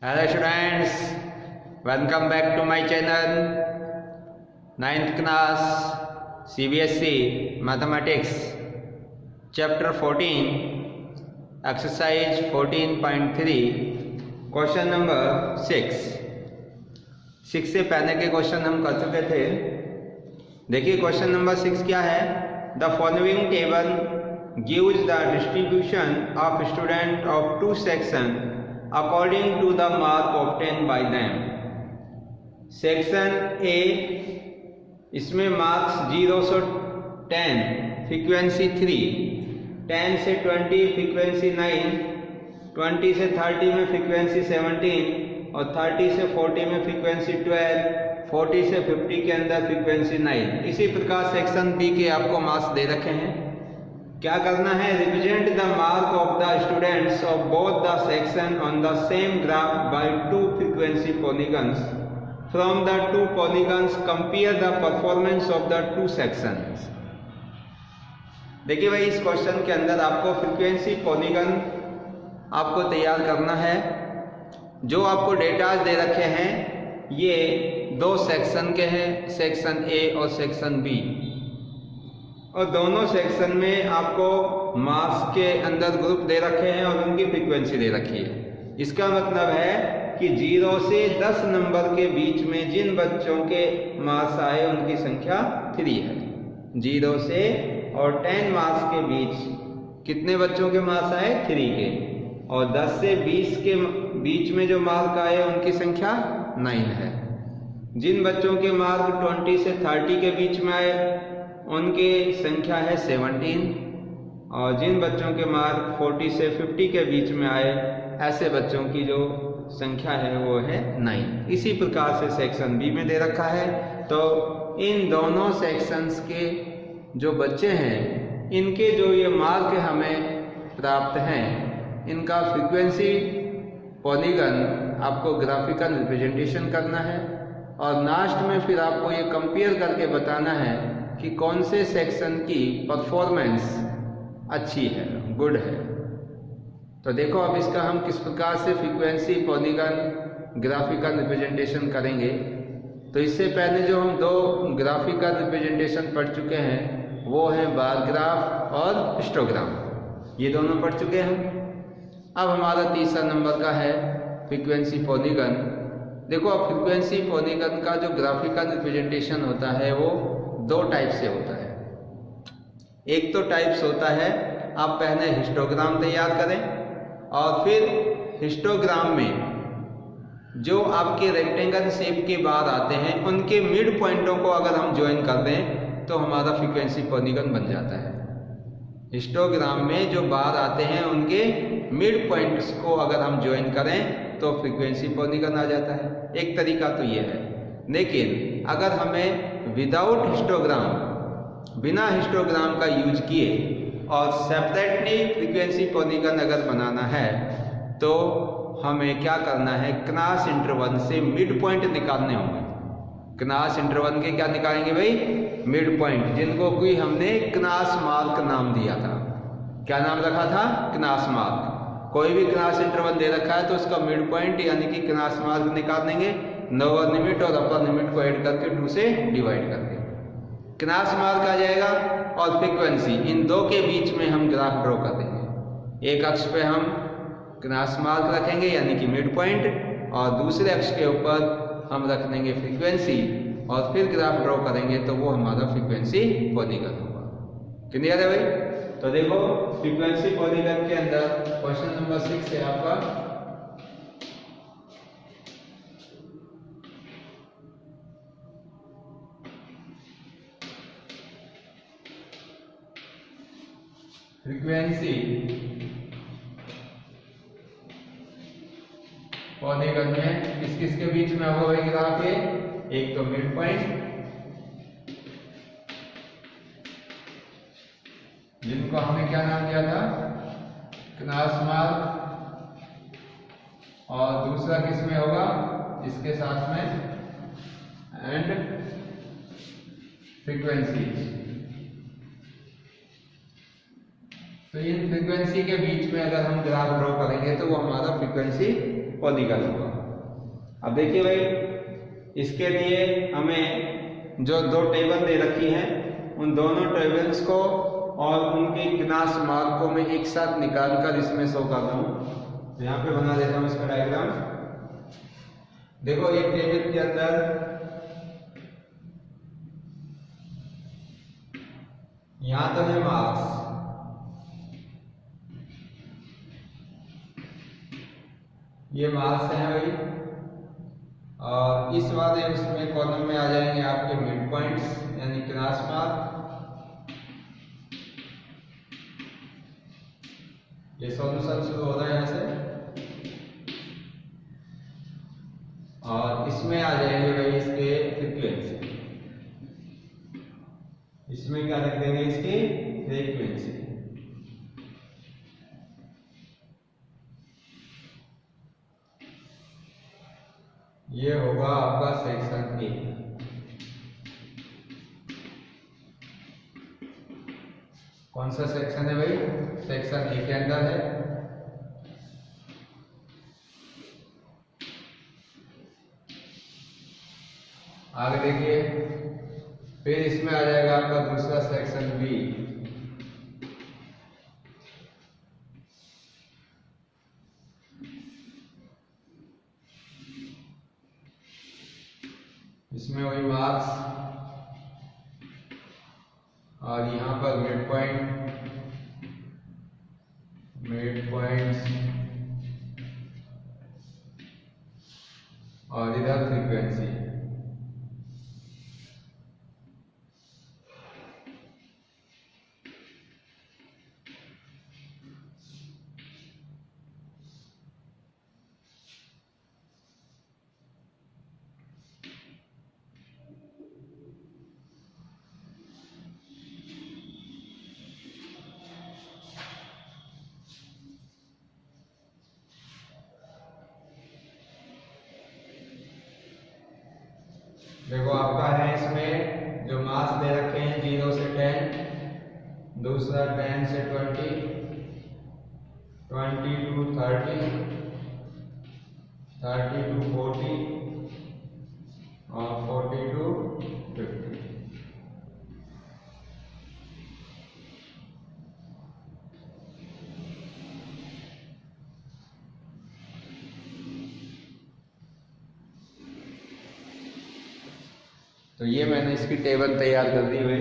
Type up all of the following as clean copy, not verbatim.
Hello students, welcome back to my channel. 9th class CBSE Mathematics Chapter 14 Exercise 14.3 Question number 6 से पहले के question हम कर चुके थे। देखिए क्वेश्चन नंबर 6 क्या है। The following table gives the distribution of student of two section according to the mark obtained by them. Section A, इसमें मार्क्स 0 से 10, फ्रीक्वेंसी 3, 10 से 20 फ्रीक्वेंसी 9, 20 से 30 में फ्रीक्वेंसी 17 और 30 से 40 में फ्रीक्वेंसी 12, 40 से 50 के अंदर फ्रीक्वेंसी 9। इसी प्रकार सेक्शन बी के आपको मार्क्स दे रखे हैं। क्या करना है, represent the mark of the students of both the section on the same graph by two frequency polygons. From the two polygons compare the performance of the two sections. देखिए भाई, इस क्वेश्चन के अंदर आपको फ्रीक्वेंसी पॉलीगन आपको तैयार करना है। जो आपको डेटा दे रखे हैं ये दो सेक्शन के हैं, सेक्शन ए और सेक्शन बी, और दोनों सेक्शन में आपको मार्क्स के अंदर ग्रुप दे रखे हैं और उनकी फ्रीक्वेंसी दे रखी है। इसका मतलब है कि 0 से 10 नंबर के बीच में जिन बच्चों के मार्क्स आए उनकी संख्या 3 है। 0 से और 10 मार्क्स के बीच कितने बच्चों के मार्क्स आए, 3 के, और 10 से 20 के बीच में जो मार्क आए उनकी संख्या 9 है। जिन बच्चों के मार्क 20 से 30 के बीच में आए उनकी संख्या है 17, और जिन बच्चों के मार्क 40 से 50 के बीच में आए ऐसे बच्चों की जो संख्या है वो है 9। इसी प्रकार से सेक्शन बी में दे रखा है। तो इन दोनों सेक्शंस के जो बच्चे हैं इनके जो ये मार्क हमें प्राप्त हैं, इनका फ्रीक्वेंसी पॉलीगन आपको ग्राफिकल रिप्रेजेंटेशन करना है, और लास्ट में फिर आपको ये कंपेयर करके बताना है कि कौन से सेक्शन की परफॉर्मेंस अच्छी है, गुड है। तो देखो अब इसका हम किस प्रकार से फ्रीक्वेंसी पॉलीगन ग्राफिकल रिप्रेजेंटेशन करेंगे। तो इससे पहले जो हम दो ग्राफिकल रिप्रेजेंटेशन पढ़ चुके हैं वो है बार ग्राफ और हिस्टोग्राम, ये दोनों पढ़ चुके हैं। अब हमारा तीसरा नंबर का है फ्रीक्वेंसी पॉलीगन। देखो अब फ्रीक्वेंसी पॉलीगन का जो ग्राफिकल रिप्रेजेंटेशन होता है वो दो टाइप से होता है। एक तो टाइप्स होता है, आप पहले हिस्टोग्राम तैयार करें और फिर हिस्टोग्राम में जो आपके रेक्टेंगल शेप के बार आते हैं उनके मिड पॉइंटों को अगर हम ज्वाइन कर दें तो हमारा फ्रीक्वेंसी पॉलीगन बन जाता है। हिस्टोग्राम में जो बार आते हैं उनके मिड पॉइंट्स को अगर हम ज्वाइन करें तो फ्रीक्वेंसी पॉलीगन आ जाता है। एक तरीका तो ये है, लेकिन अगर हमें विदाउट हिस्टोग्राम, बिना हिस्टोग्राम का यूज किए और सेपरेटली फ्रीक्वेंसी पॉलीगन अगर बनाना है तो हमें क्या करना है, क्रॉस इंटरवल से मिड पॉइंट निकालने होंगे। क्रॉस इंटरवल के क्या निकालेंगे भाई, मिड पॉइंट, जिनको कोई हमने क्रॉस मार्क नाम दिया था। क्या नाम रखा था, क्रॉस मार्क। कोई भी क्रॉस इंटरवल दे रखा है तो उसका मिड पॉइंट यानी कि क्रॉस मार्क निकाल देंगे, लोअर लिमिट और अपर लिमिट को ऐड करके 2 से डिवाइड करके क्रॉस मार्क आ जाएगा, और फ्रीक्वेंसी, इन दो के बीच में हम ग्राफ ड्रॉ कर देंगे। एक अक्ष पे हम क्रॉस मार्क रखेंगे यानी कि मिड पॉइंट, और दूसरे अक्ष के ऊपर हम रख देंगे फ्रीक्वेंसी, और फिर ग्राफ ड्रॉ करेंगे तो वो हमारा फ्रीक्वेंसी पॉलीगन होगा। क्लियर है भाई। तो देखो फ्रीक्वेंसी पॉलीगन के अंदर क्वेश्चन नंबर 6 है आपका, फ्रीक्वेंसी पॉलीगन में किस किस के बीच में होगा ग्राफ के, एक तो मिड पॉइंट जिनको हमने क्या नाम दिया था, क्रॉस मार्क, और दूसरा किस में होगा, इसके साथ में एंड फ्रीक्वेंसी। तो इन फ्रीक्वेंसी के बीच में अगर हम ग्राफ ड्रॉ करेंगे तो वो हमारा फ्रीक्वेंसी पॉलीगन होगा। अब देखिए भाई, इसके लिए हमें जो दो टेबल दे रखी हैं उन दोनों टेबल्स को और उनके किनास मार्ग को मैं एक साथ निकाल कर इसमें शो कर रहा हूँ। तो यहाँ पे बना देता हूँ इसका डायग्राम। देखो एक टेबल के अंदर यहां तो है मार्क्स, ये मार्क्स हैं भाई, और इस वाले उसमें कॉलम में आ जाएंगे आपके मिड पॉइंट्स यानी क्रॉस मार्क। ये सॉल्यूशन शुरू हो रहा है यहां से, और इसमें आ जाएंगे भाई इसके फ्रीक्वेंसी, इसमें क्या रख देंगे इसकी फ्रीक्वेंसी। ये होगा आपका सेक्शन ए। कौन सा सेक्शन है भाई? सेक्शन ए के अंदर है। आगे देखिए, फिर इसमें आ जाएगा आपका दूसरा सेक्शन बी। इसमें वही मार्क्स, और यहाँ पर मिड पॉइंट्स और इधर फ्रीक्वेंसी। देखो आपका है इसमें जो मास दे रखे हैं 0 से 10, दूसरा 10 से 20, 20 to 30, 30 to 40 और 40 to 50। तो ये मैंने इसकी टेबल तैयार कर दी हुई।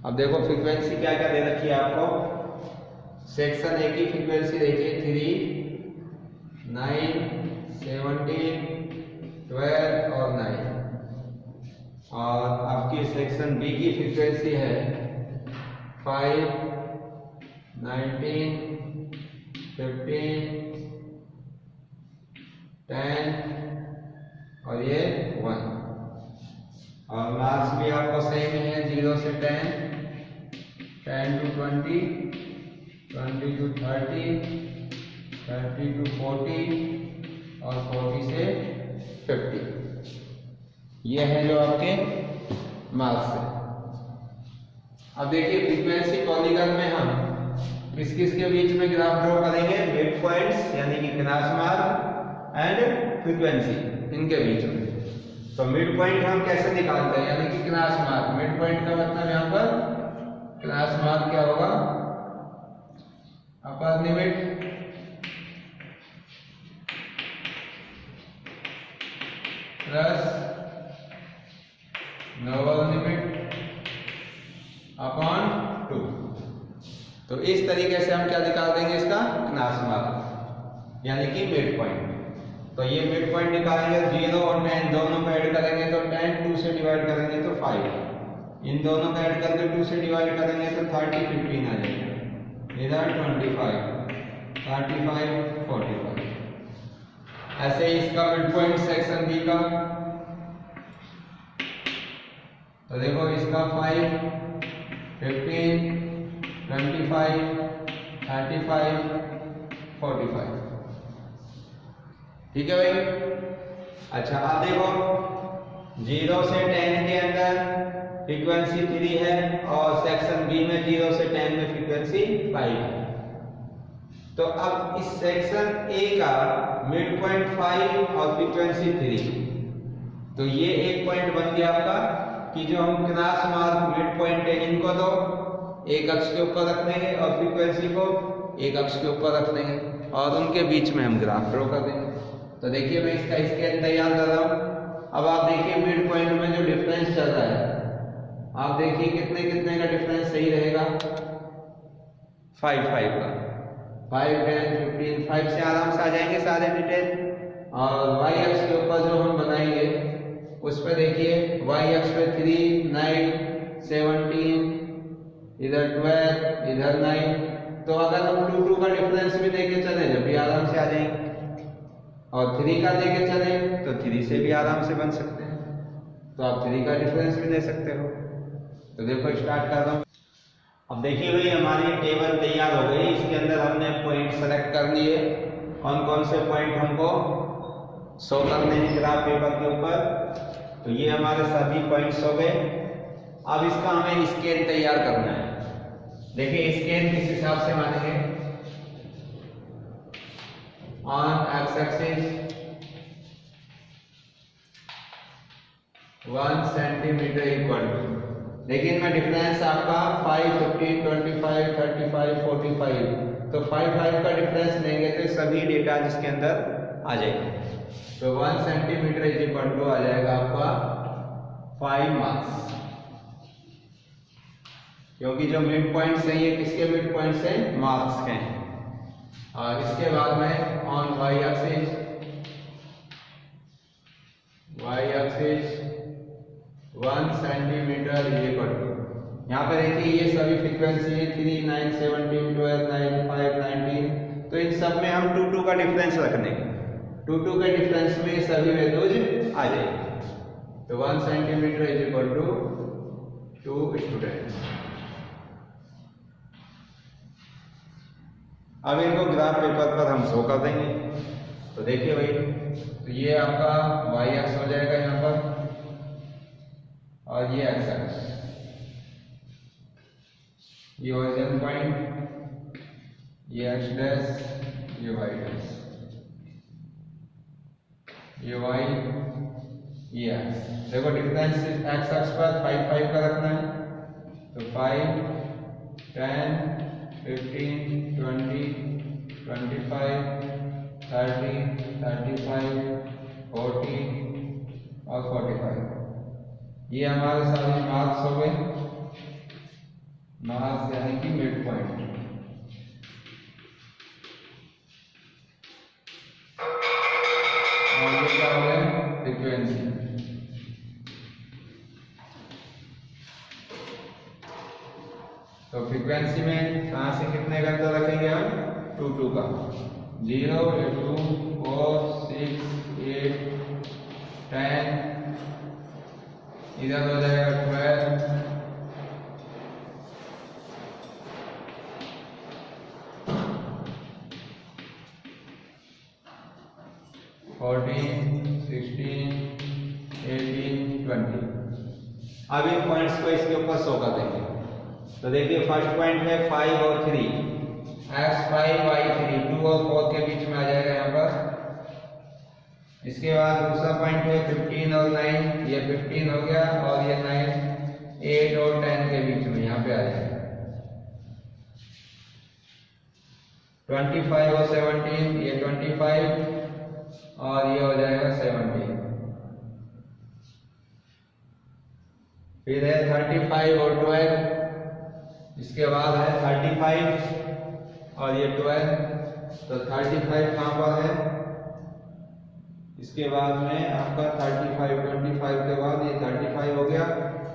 अब देखो फ्रीक्वेंसी क्या क्या दे रखी है आपको। सेक्शन ए की फ्रीक्वेंसी देखिए 3, 9, 17, 12 और 9, और आपकी सेक्शन बी की फ्रीक्वेंसी है 5, 19, 15, 10 और ये 1, और मार्क्स भी आपको सेम है 0 से 10, 10 to 20, 20 to 30, 30 to 40 और 40 से 50। ये है जो आपके मार्क्स है। अब देखिए फ्रीक्वेंसी पॉलीगन में हम किस किस के बीच में ग्राफ ड्रॉ करेंगे? मिड पॉइंट्स यानी कि क्रॉस मार्क एंड फ्रीक्वेंसी, इनके बीच में। तो मिड पॉइंट हम कैसे निकालते हैं यानी कि क्रॉस मार्क। मिड पॉइंट का मतलब यहाँ पर क्रॉस मार्क क्या होगा? Upper limit plus lower limit upon 2। तो इस तरीके से हम क्या निकाल देंगे इसका क्रॉस मार्क यानी कि मिड पॉइंट। तो ये मिड पॉइंट निकालेंगे 0 और 10 दोनों को ऐड करेंगे तो 10, 2 से डिवाइड करेंगे तो 5, इन दोनों को ऐड करके 2 से डिवाइड करेंगे तो 30, 15 आ जाएगा, इधर 25, 35, 45। ऐसे ही इसका मिड पॉइंट सेक्शन बी का, तो देखो इसका 5, 15, 25, 35, 45। ठीक है भाई। अच्छा अब देखो 0 से 10 के अंदर फ्रीक्वेंसी 3 है और सेक्शन बी में 0 से 10 में फ्रीक्वेंसी 5 है। तो अब इस सेक्शन ए का मिड पॉइंट 5 और फ्रीक्वेंसी 3, तो ये एक पॉइंट बन गया आपका कि जो हम क्रॉस मार्क मिड पॉइंट है इनको तो एक अक्ष के ऊपर रख देंगे और फ्रीक्वेंसी को एक अक्ष के ऊपर रख देंगे और उनके बीच में हम ग्राफ ड्रॉ कर देंगे। तो देखिए मैं इसका स्केच तैयार कर रहा हूँ। अब आप देखिए मिड पॉइंट में जो डिफरेंस चल रहा है, आप देखिए कितने कितने का डिफरेंस सही रहेगा, 5 5 का, 5 10 15 5 से आराम से आ जाएंगे सारे डिटेल। और वाई अक्ष के ऊपर जो हम बनाएंगे उस पर देखिए वाई अक्ष पे 3 9 17, इधर 12, इधर 9। तो अगर हम 2 2 का डिफरेंस भी देके चले जब भी आराम से आ जाएंगे, और 3 का देके चले तो 3 से भी आराम से बन सकते हैं। तो आप 3 का डिफरेंस भी दे सकते हो। तो देखो स्टार्ट कर रहा हूँ। अब देखिए भाई हमारी टेबल तैयार हो गई। इसके अंदर हमने पॉइंट सेलेक्ट कर लिए, कौन कौन से पॉइंट हमको शो करने हैं ग्राफ पेपर के ऊपर। तो ये हमारे सभी पॉइंट्स हो गए। अब इसका हमें स्केल तैयार करना है। देखिए स्केल किस हिसाब से मानेंगे, on X axis 1 centimetre equal to, लेकिन मैं डिफरेंस आपका 5 15 25 35 45, तो 5 5 का डिफरेंस लेंगे तो सभी डेटा जिसके अंदर आ जाएंगे। तो 1 सेंटीमीटर इज इक्वल टू आ जाएगा आपका 5 मार्क्स, क्योंकि जो मिड पॉइंट्स हैं ये किसके मिड पॉइंट्स हैं, मार्क्स के हैं। और इसके बाद में on Y axis 1 centimetre is equal to, यहाँ पे देखिए ये सभी फ्रीक्वेंसी है 3 9 17 12 9 5 19। तो इन सब में हम 2 2 का डिफरेंस रख देंगे। 2 2 के डिफरेंस में सभी वैल्यूज आ जाएगी। तो 1 centimetre is equal to 2 students. अब इनको ग्राफ पेपर पर हम शो कर देंगे। तो देखिए भाई, तो ये आपका वाई एक्स हो जाएगा यहाँ पर, और ये एक्स एक्स, ये ओरिजिन पॉइंट, ये एक्स डैश, ये वाई डैश, ये वाई, ये एक्स। देखो डिफरेंस एक्स एक्स पर 5 5 का रखना है। तो 5 10 15 20 25 30 35 40 और 45, ये हमारे सारे मार्क्स हो गए। मार्क्स यानी कि मिड पॉइंट। और ये क्या हो गया, फ्रीक्वेंसी। तो फ्रीक्वेंसी में कहाँ से कितने का अंतर रखेंगे हम, 2 2 का, 0 2 4 6 8 10, इधर हो जाएगा 12, 14 16 18 20। अब इन पॉइंट्स को इसके ऊपर शो कर देंगे। तो देखिए फर्स्ट पॉइंट है 5 और 3, x5 y3, 2 और 4 के बीच में आ जाएगा यहाँ पर। इसके बाद दूसरा पॉइंट है 15 और 9, ये 15 हो गया, और ये 9 8 और 10 के बीच में यहाँ पे आ जाएगा। 25 और 17, ये 25, और ये हो जाएगा 17। फिर है 35 और 12, इसके बाद है 35 और ये 12। तो 35 कहाँ पर है, इसके बाद में आपका 35 25 के बाद ये 35 हो गया,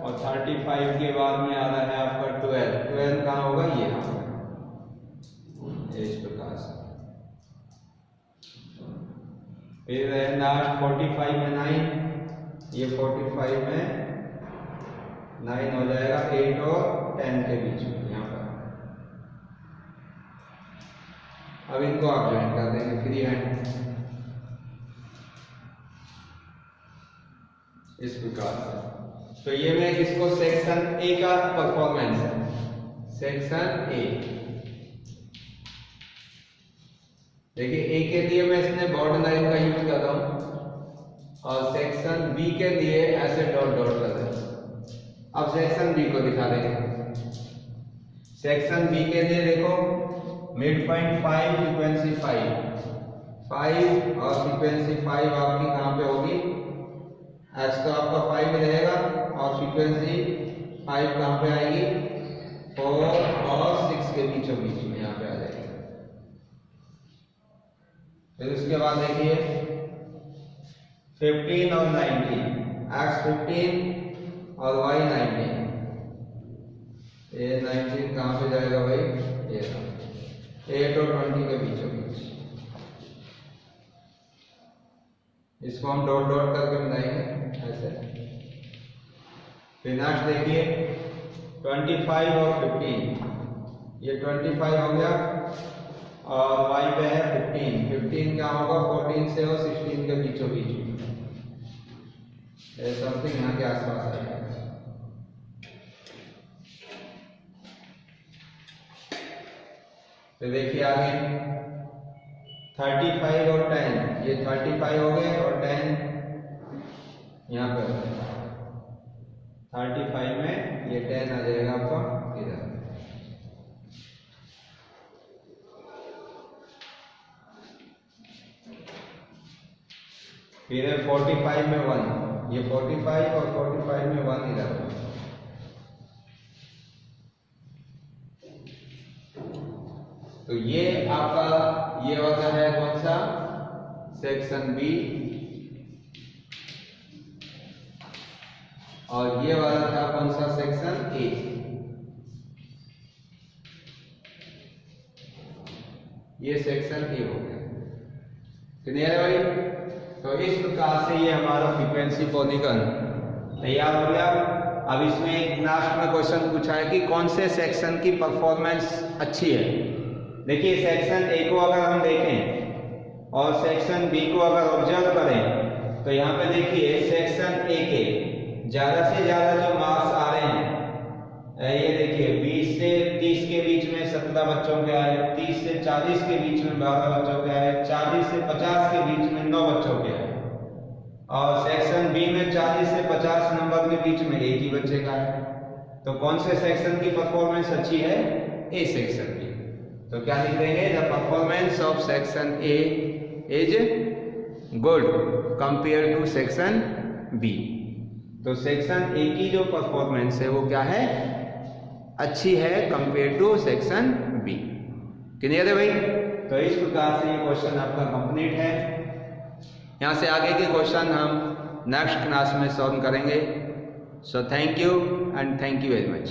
और 35 के बाद में आ रहा है आपका 12 कहाँ होगा, ये यहाँ पर इस प्रकार से। फिर है लास्ट 45 में 9, ये 45 में 9 हो जाएगा 8 और 10 के बीच में यहाँ पर। अब इनको आप ज्वाइन कर देंगे फ्री हैंड। इस प्रकार से। तो ये मैं इसको सेक्शन ए का परफॉर्मेंस है, सेक्शन ए। देखिए ए के लिए मैं इसने बॉर्डर लाइन का यूज कर रहा हूं और सेक्शन बी के लिए ऐसे डॉट डॉट कर रहे हैं। अब सेक्शन बी को दिखा देंगे। सेक्शन बी के लिए देखो मिड पॉइंट 5, फ्रीक्वेंसी 5 और फ्रीक्वेंसी 5 आपकी कहां पे होगी? एच तो आपका 5 रहेगा और फ्रीक्वेंसी 5 कहां पे आएगी? 4 और 6 के बीचों बीच में यहाँ पे आ जाएगी। फिर उसके बाद देखिए 15 और 19, x 15 और y 19। ये 19 कहां पे जाएगा भाई? ये 8 और 20 के बीचों बीच। इसको हम डॉट डॉट करके बनाएंगे ऐसे। फिर नेक्स्ट देखिए 25 और 15, ये 25 हो गया और y पे है 15 क्या होगा? 14 से और 16 के बीचों बीच में, समथिंग यहाँ के आसपास आएगा। तो देखिए आगे 35 और 10, ये 35 हो गए और 10 यहाँ पे 35 में ये 10 आ जाएगा आपका इधर। फिर 45 में 1, ये 45 और 45 में 1 इधर। तो ये आपका ये होता है कौन सा? Section B. और ये वाला था कौन सा? Section A. ये सेक्शन ए हो गया। क्लियर है भाई? तो इस प्रकार से ये हमारा फ्रीक्वेंसी पॉलीगन तैयार हो गया। अब इसमें एक लास्ट में क्वेश्चन पूछा है कि कौन से सेक्शन की परफॉर्मेंस अच्छी है। देखिए सेक्शन ए को अगर हम देखें और सेक्शन बी को अगर ऑब्जर्व करें तो यहाँ पे देखिए सेक्शन ए के ज्यादा से ज्यादा जो मार्क्स आ रहे हैं, ये देखिए 20 से 30 के बीच में 17 बच्चों के आए, 30 से 40 के बीच में 12 बच्चों के आए, 40 से 50 के बीच में 9 बच्चों के आए और सेक्शन बी में 40 से 50 नंबर के बीच में एक ही बच्चे का है। तो कौन से सेक्शन की परफॉर्मेंस अच्छी है? ए सेक्शन की। तो क्या लिख देंगे? The performance of section A is good compare to section B. तो सेक्शन ए की जो परफॉर्मेंस है वो क्या है? अच्छी है compare to section B. Clear है भाई? तो इस प्रकार से ये क्वेश्चन आपका कंप्लीट है। यहाँ से आगे के क्वेश्चन हम नेक्स्ट क्लास में सॉल्व करेंगे। So thank you and thank you very much.